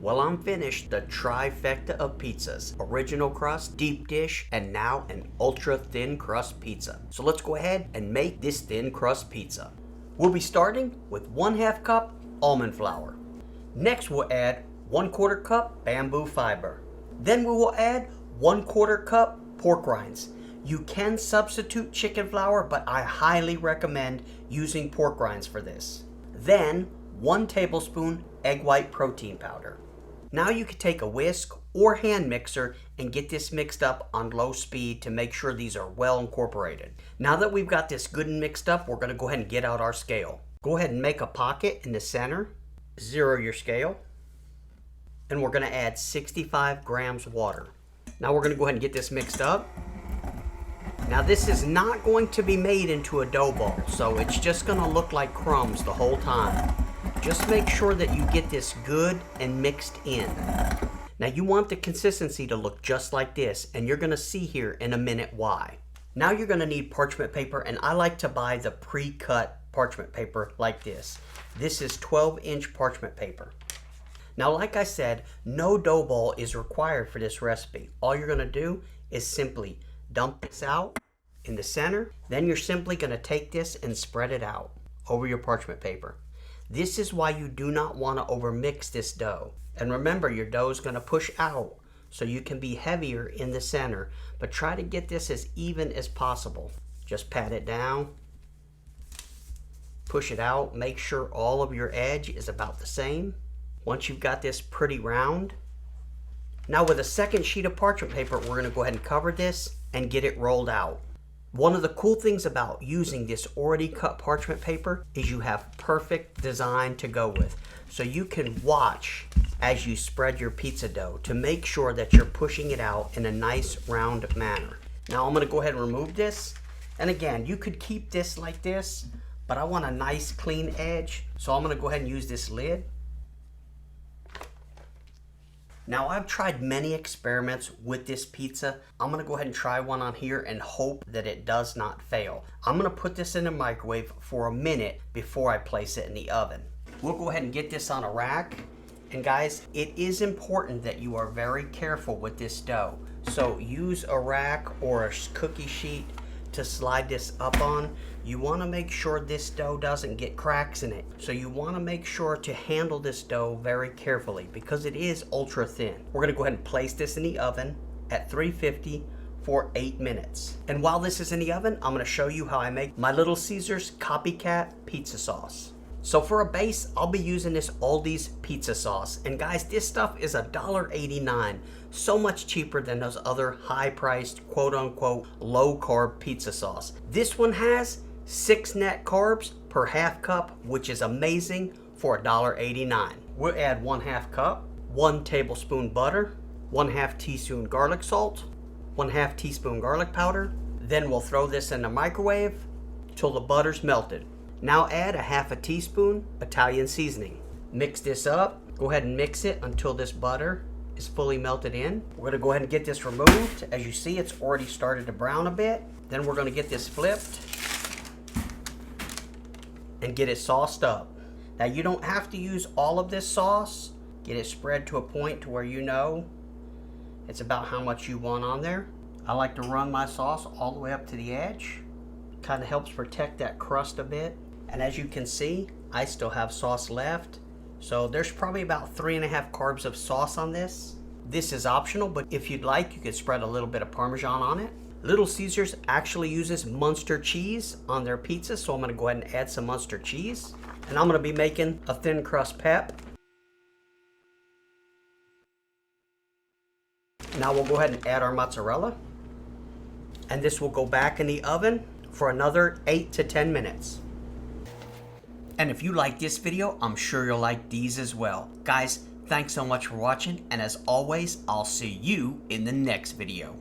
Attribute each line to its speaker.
Speaker 1: Well, I'm finished the trifecta of pizzas. Original crust, deep dish, and now an ultra thin crust pizza. So let's go ahead and make this thin crust pizza. We'll be starting with 1/2 cup almond flour. Next we'll add 1/4 cup bamboo fiber. Then we will add 1/4 cup pork rinds. You can substitute chicken flour, but I highly recommend using pork rinds for this. Then 1 tablespoon egg white protein powder. Now you can take a whisk or hand mixer and get this mixed up on low speed to make sure these are well incorporated. Now that we've got this good and mixed up, we're going to go ahead and get out our scale. Go ahead and make a pocket in the center, zero your scale, and we're going to add 65 grams water. Now we're going to go ahead and get this mixed up. Now this is not going to be made into a dough ball, so it's just going to look like crumbs the whole time. Just make sure that you get this good and mixed in. Now you want the consistency to look just like this, and you're going to see here in a minute why. Now you're going to need parchment paper, and I like to buy the pre-cut parchment paper like this. This is 12-inch parchment paper. Now like I said, no dough ball is required for this recipe. All you're going to do is simply dump this out in the center. Then you're simply going to take this and spread it out over your parchment paper. This is why you do not want to overmix this dough. And remember, your dough is going to push out, so you can be heavier in the center, but try to get this as even as possible. Just pat it down, push it out, make sure all of your edge is about the same. Once you've got this pretty round, now with a second sheet of parchment paper, we're going to go ahead and cover this and get it rolled out. One of the cool things about using this already cut parchment paper is you have perfect design to go with. So you can watch as you spread your pizza dough to make sure that you're pushing it out in a nice round manner. Now I'm going to go ahead and remove this. And again, you could keep this like this, but I want a nice clean edge. So I'm going to go ahead and use this lid. Now I've tried many experiments with this pizza. I'm gonna go ahead and try one on here and hope that it does not fail. I'm gonna put this in the microwave for a minute before I place it in the oven. We'll go ahead and get this on a rack. And guys, it is important that you are very careful with this dough. So use a rack or a cookie sheet to slide this up on. You want to make sure this dough doesn't get cracks in it. So you want to make sure to handle this dough very carefully because it is ultra thin. We're going to go ahead and place this in the oven at 350 for 8 minutes. And while this is in the oven, I'm going to show you how I make my Little Caesars copycat pizza sauce. So for a base, I'll be using this Aldi's pizza sauce. And guys, this stuff is $1.89. So much cheaper than those other high-priced, quote-unquote, low-carb pizza sauce. This one has 6 net carbs per half cup, which is amazing for $1.89. We'll add 1/2 cup, 1 tablespoon butter, 1/2 teaspoon garlic salt, 1/2 teaspoon garlic powder. Then we'll throw this in the microwave till the butter's melted. Now add 1/2 teaspoon Italian seasoning. Mix this up. Go ahead and mix it until this butter is fully melted in. We're going to go ahead and get this removed. As you see, it's already started to brown a bit. Then we're going to get this flipped and get it sauced up. Now you don't have to use all of this sauce. Get it spread to a point to where you know it's about how much you want on there. I like to run my sauce all the way up to the edge. Kind of helps protect that crust a bit. And as you can see, I still have sauce left. So there's probably about 3.5 carbs of sauce on this. This is optional, but if you'd like, you could spread a little bit of Parmesan on it. Little Caesars actually uses Munster cheese on their pizza, so I'm going to go ahead and add some Munster cheese. And I'm going to be making a thin crust pep. Now we'll go ahead and add our mozzarella. And this will go back in the oven for another 8 to 10 minutes. And if you like this video, I'm sure you'll like these as well. Guys, thanks so much for watching, and as always, I'll see you in the next video.